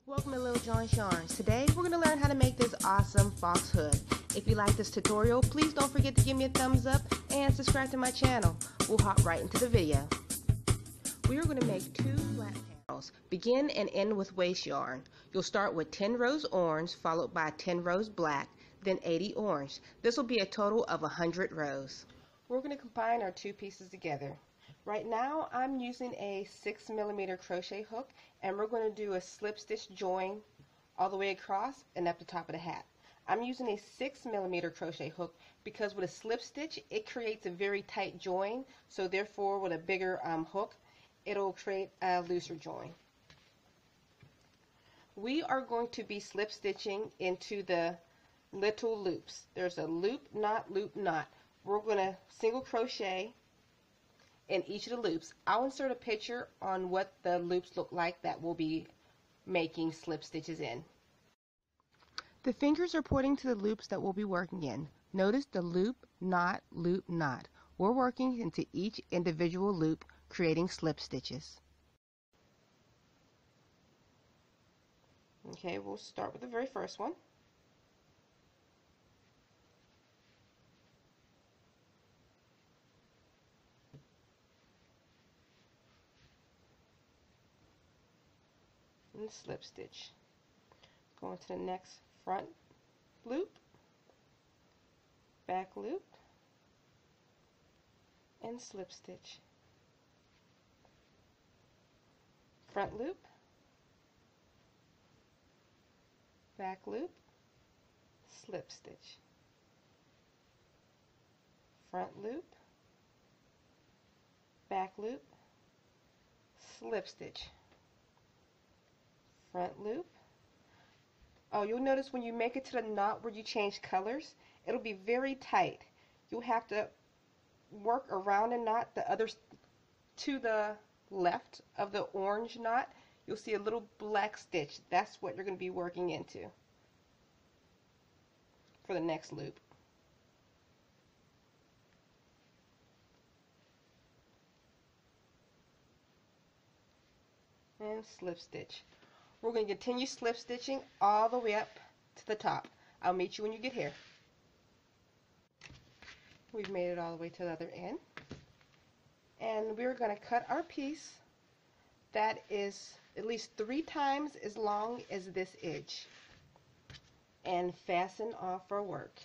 Welcome to Lil John's Yarns. Today we're going to learn how to make this awesome fox hood. If you like this tutorial, please don't forget to give me a thumbs up and subscribe to my channel. We'll hop right into the video. We are going to make 2 flat panels. Begin and end with waste yarn. You'll start with 10 rows orange followed by 10 rows black, then 80 orange. This will be a total of 100 rows. We're going to combine our 2 pieces together. Right now I'm using a 6mm crochet hook, and we're going to do a slip stitch join all the way across and up the top of the hat. I'm using a 6mm crochet hook because with a slip stitch it creates a very tight join, so therefore with a bigger hook it'll create a looser join. We are going to be slip stitching into the little loops. There's a loop knot. We're going to single crochet in each of the loops. I'll insert a picture on what the loops look like that we'll be making slip stitches in. The fingers are pointing to the loops that we'll be working in. Notice the loop, knot, loop, knot. We're working into each individual loop, creating slip stitches. Okay, we'll start with the very first one. And slip stitch. Going to the next front loop, back loop, and slip stitch. Front loop, back loop, slip stitch. Front loop, back loop, slip stitch. Front loop. Oh, you'll notice when you make it to the knot where you change colors, it'll be very tight. You'll have to work around the knot. The others to the left of the orange knot, you'll see a little black stitch. That's what you're going to be working into for the next loop. And slip stitch. We're going to continue slip stitching all the way up to the top. I'll meet you when you get here. We've made it all the way to the other end. And we're going to cut our piece that is at least 3 times as long as this edge and fasten off our work.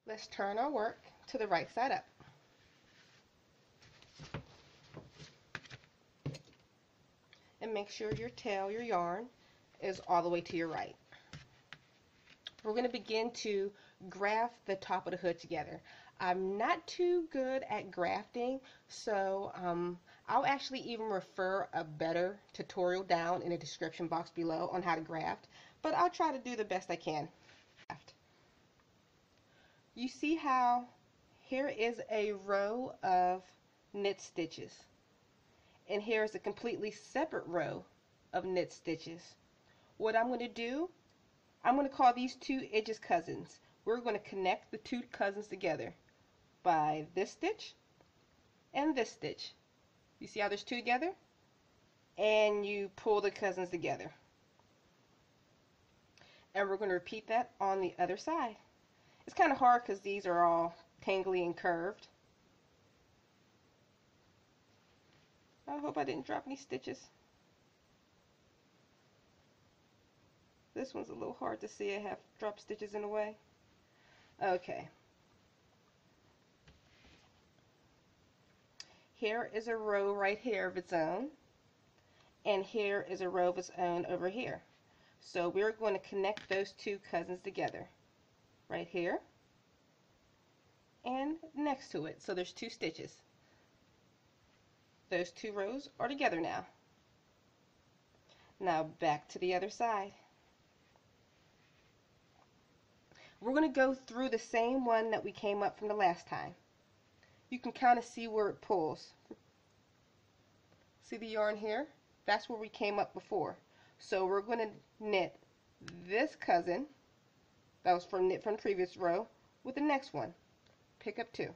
Let's turn our work to the right side up. And make sure your tail, your yarn, is all the way to your right. We're going to begin to graft the top of the hood together. I'm not too good at grafting, so I'll actually even refer a better tutorial down in the description box below on how to graft, but I'll try to do the best I can. You see how here is a row of knit stitches, and here is a completely separate row of knit stitches. What I'm going to do, I'm going to call these 2 edges cousins. We're going to connect the 2 cousins together by this stitch and this stitch. You see how there's 2 together? And you pull the cousins together. And we're going to repeat that on the other side. It's kind of hard because these are all tangly and curved. I hope I didn't drop any stitches. This one's a little hard to see. I have dropped stitches in the way. Okay. Here is a row right here of its own, and here is a row of its own over here. So we're going to connect those 2 cousins together right here and next to it. So there's 2 stitches. Those 2 rows are together now. Now back to the other side. We're going to go through the same one that we came up from the last time. You can kind of see where it pulls. See the yarn here? That's where we came up before. So we're going to knit this cousin that was knit from the previous row with the next one. Pick up 2.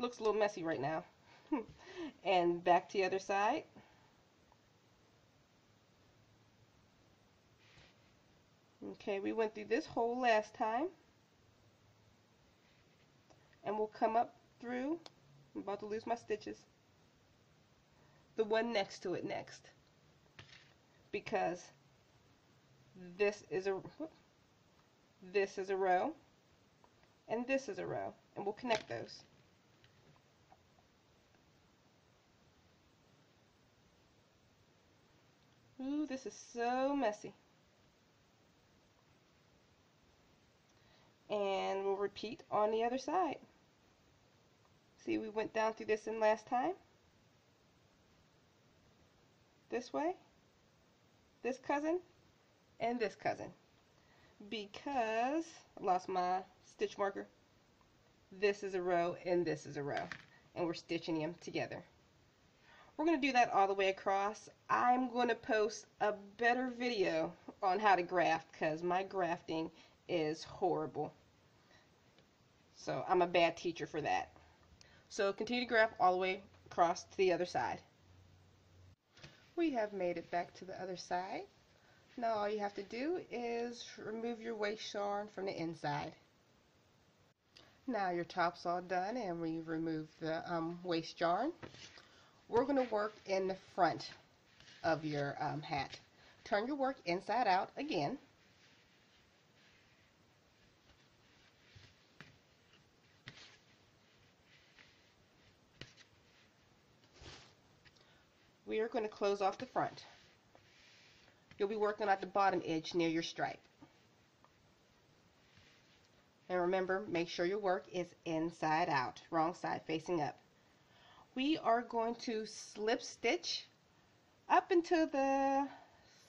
Looks a little messy right now. And back to the other side. Okay, we went through this hole last time. And we'll come up through, I'm about to lose my stitches, the one next to it next. Because this is a row, and this is a row, and we'll connect those. Ooh, this is so messy. And we'll repeat on the other side. See, we went down through this in last time. This way, this cousin, and this cousin. Because I lost my stitch marker. This is a row and this is a row. And we're stitching them together. We're going to do that all the way across. I'm going to post a better video on how to graft because my grafting is horrible. So I'm a bad teacher for that. So continue to graft all the way across to the other side. We have made it back to the other side. Now all you have to do is remove your waste yarn from the inside. Now your top's all done and we've removed the waste yarn. We're going to work in the front of your hat. Turn your work inside out again. We are going to close off the front. You'll be working at the bottom edge near your stripe. And remember, make sure your work is inside out, wrong side facing up. We are going to slip stitch up into the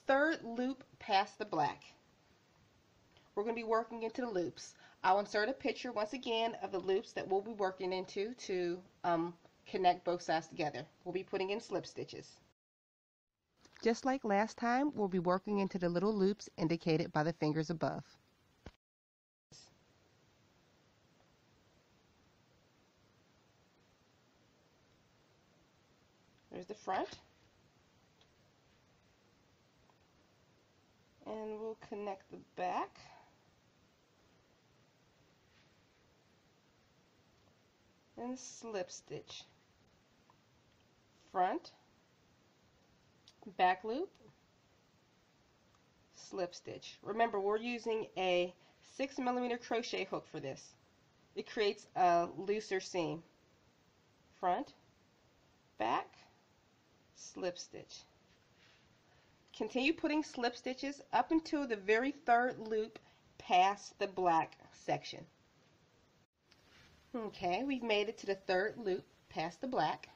third loop past the black. We're going to be working into the loops. I'll insert a picture once again of the loops that we'll be working into to connect both sides together. We'll be putting in slip stitches. Just like last time, we'll be working into the little loops indicated by the fingers above. There's the front. And we'll connect the back. And slip stitch. Front, back loop, slip stitch. Remember, we're using a 6mm crochet hook for this. It creates a looser seam. Front, back, slip stitch. Continue putting slip stitches up until the very third loop past the black section. Okay, we've made it to the third loop past the black.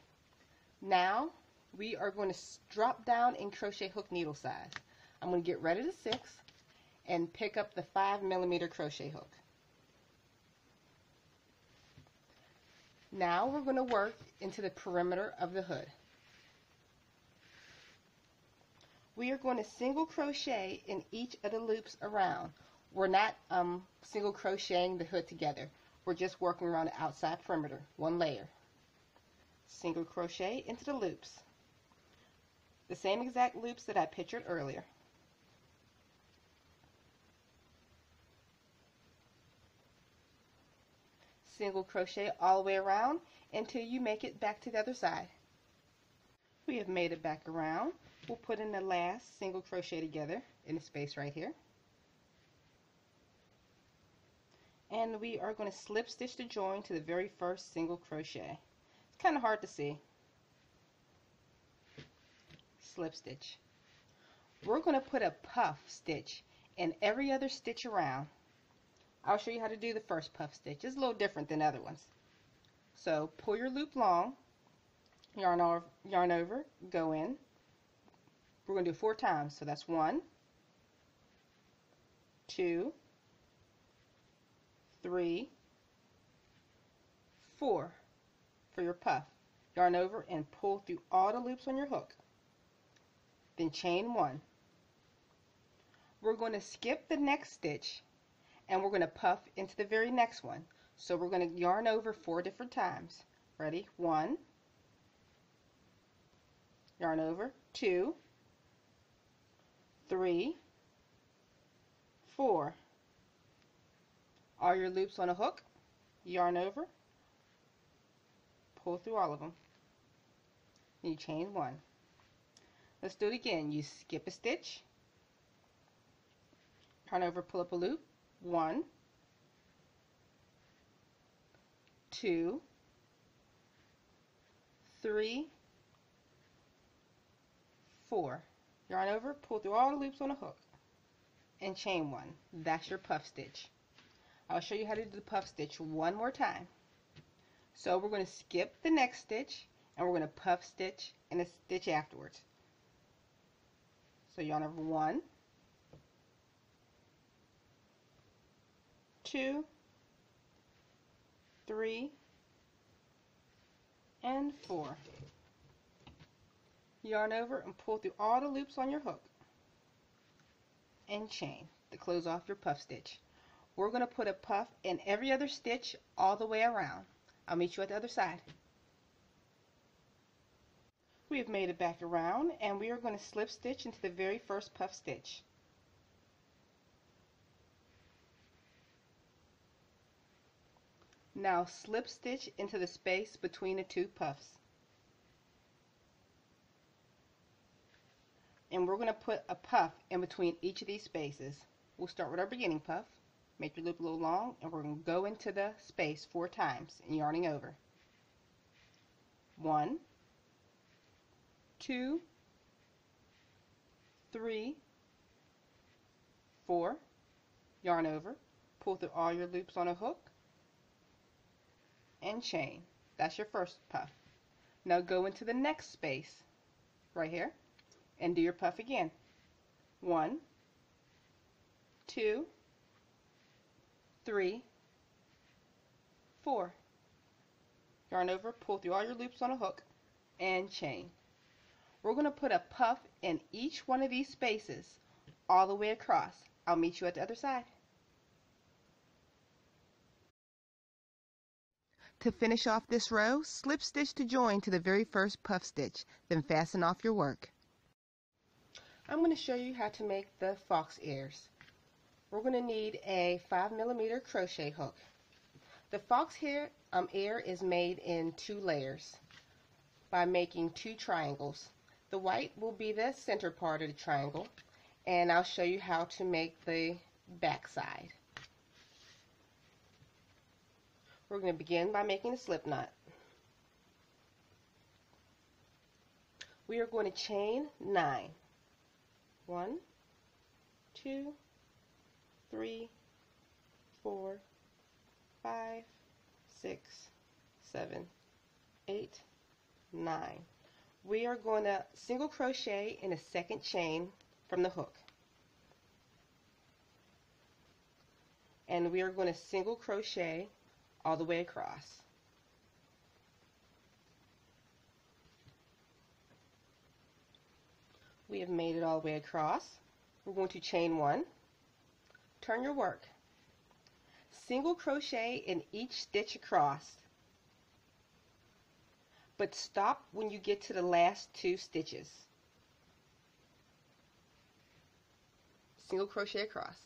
Now we are going to drop down in crochet hook needle size. I'm going to get rid of the 6 and pick up the 5mm crochet hook. Now we're going to work into the perimeter of the hood. We are going to single crochet in each of the loops around. We're not single crocheting the hood together. We're just working around the outside perimeter, one layer. Single crochet into the loops. The same exact loops that I pictured earlier. Single crochet all the way around until you make it back to the other side. We have made it back around. We'll put in the last single crochet together in the space right here. And we are going to slip stitch the join to the very first single crochet. It's kind of hard to see. Slip stitch. We're going to put a puff stitch in every other stitch around. I'll show you how to do the first puff stitch. It's a little different than other ones. So pull your loop long, yarn over, go in. We're going to do 4 times. So that's 1, 2, 3, 4 for your puff. Yarn over and pull through all the loops on your hook. Then chain 1. We're going to skip the next stitch and we're going to puff into the very next one. So we're going to yarn over 4 different times. Ready? 1, yarn over, 2, 3, 4. All your loops on a hook, yarn over, pull through all of them. And you chain 1. Let's do it again. You skip a stitch, turn over, pull up a loop, 1, 2, 3, 4. Yarn over, pull through all the loops on a hook, and chain 1. That's your puff stitch. I'll show you how to do the puff stitch one more time. So we're going to skip the next stitch, and we're going to puff stitch and a stitch afterwards. So yarn over 1, 2, 3, and 4. Yarn over and pull through all the loops on your hook and chain to close off your puff stitch. We're going to put a puff in every other stitch all the way around. I'll meet you at the other side. We have made it back around, and we are going to slip stitch into the very first puff stitch. Now slip stitch into the space between the two puffs. And we're going to put a puff in between each of these spaces. We'll start with our beginning puff. Make your loop a little long, and we're going to go into the space 4 times and yarning over. 1, 2, 3, 4. Yarn over, pull through all your loops on a hook, and chain. That's your first puff. Now go into the next space right here and do your puff again. 1, 2, 3, 4. Yarn over, pull through all your loops on a hook, and chain. We're going to put a puff in each one of these spaces all the way across. I'll meet you at the other side. To finish off this row, slip stitch to join to the very first puff stitch, then fasten off your work. I'm going to show you how to make the fox ears. We're going to need a 5mm crochet hook. The fox ear is made in 2 layers by making 2 triangles. The white will be the center part of the triangle, and I'll show you how to make the back side. We're going to begin by making a slip knot. We are going to chain 9. 1, 2, 3, 4, 5, 6, 7, 8, 9. We are going to single crochet in a second chain from the hook. And we are going to single crochet all the way across. We have made it all the way across. We're going to chain 1, turn your work, single crochet in each stitch across, but stop when you get to the last 2 stitches. Single crochet across.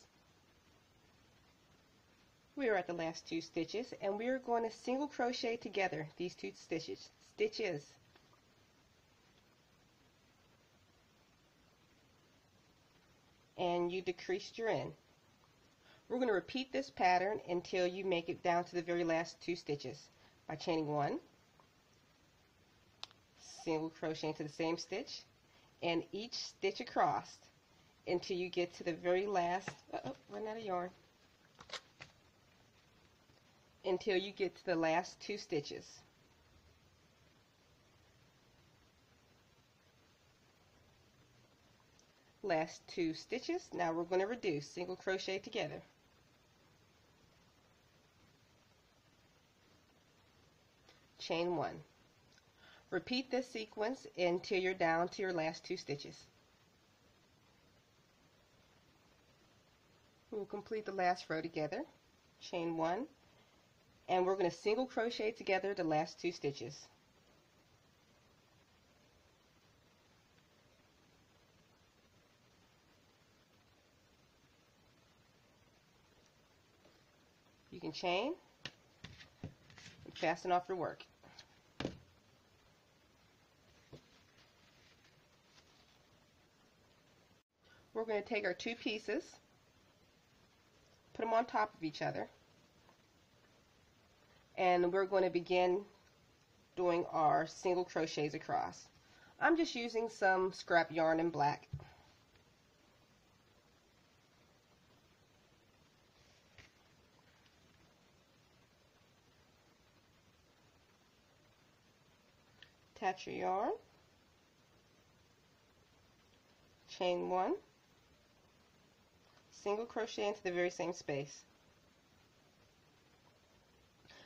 We are at the last 2 stitches, and we are going to single crochet together these 2 stitches. And you decreased your end. We're going to repeat this pattern until you make it down to the very last 2 stitches by chaining 1, single crochet into the same stitch, and each stitch across until you get to the very last, run out of yarn, until you get to the last 2 stitches. Last 2 stitches. Now we're going to reduce, single crochet together. Chain 1. Repeat this sequence until you're down to your last 2 stitches. We'll complete the last row together. Chain 1, and we're going to single crochet together the last 2 stitches. You can chain and fasten off your work. We're going to take our 2 pieces, put them on top of each other, and we're going to begin doing our single crochets across. I'm just using some scrap yarn in black. Attach your yarn, chain 1, single crochet into the very same space.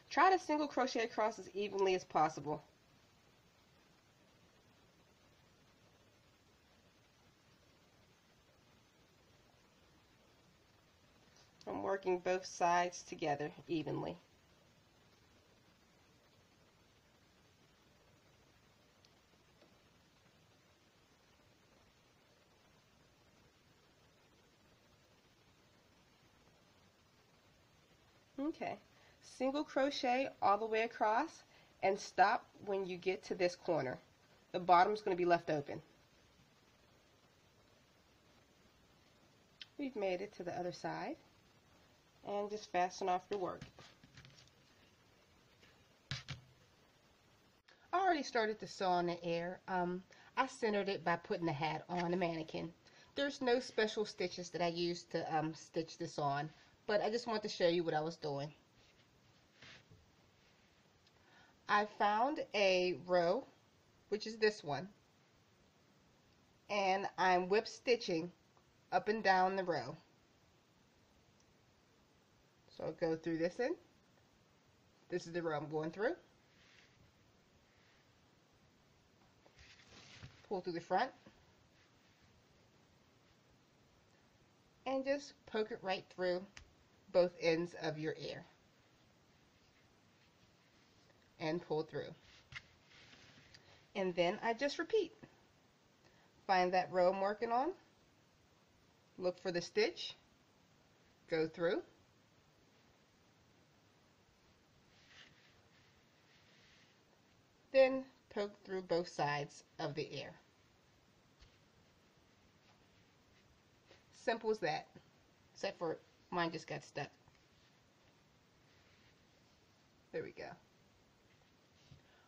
Try to single crochet across as evenly as possible. I'm working both sides together evenly. Okay, single crochet all the way across and stop when you get to this corner. The bottom is going to be left open. We've made it to the other side, and just fasten off your work. I already started to sew on the air. I centered it by putting the hat on the mannequin. There's no special stitches that I used to stitch this on, but I just want to show you what I was doing. I found a row, which is this one, and I'm whip stitching up and down the row. So I'll go through this end. This is the row I'm going through. Pull through the front and just poke it right through both ends of your ear and pull through. And then I just repeat. Find that row I'm working on, look for the stitch, go through, then poke through both sides of the ear. Simple as that, except for mine just got stuck. There we go.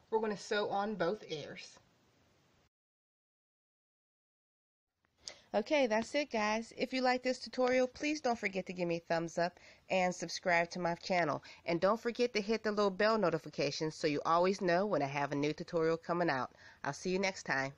We're going to sew on both ears. Okay, that's it, guys. If you like this tutorial, please don't forget to give me a thumbs up and subscribe to my channel. And don't forget to hit the little bell notification so you always know when I have a new tutorial coming out. I'll see you next time.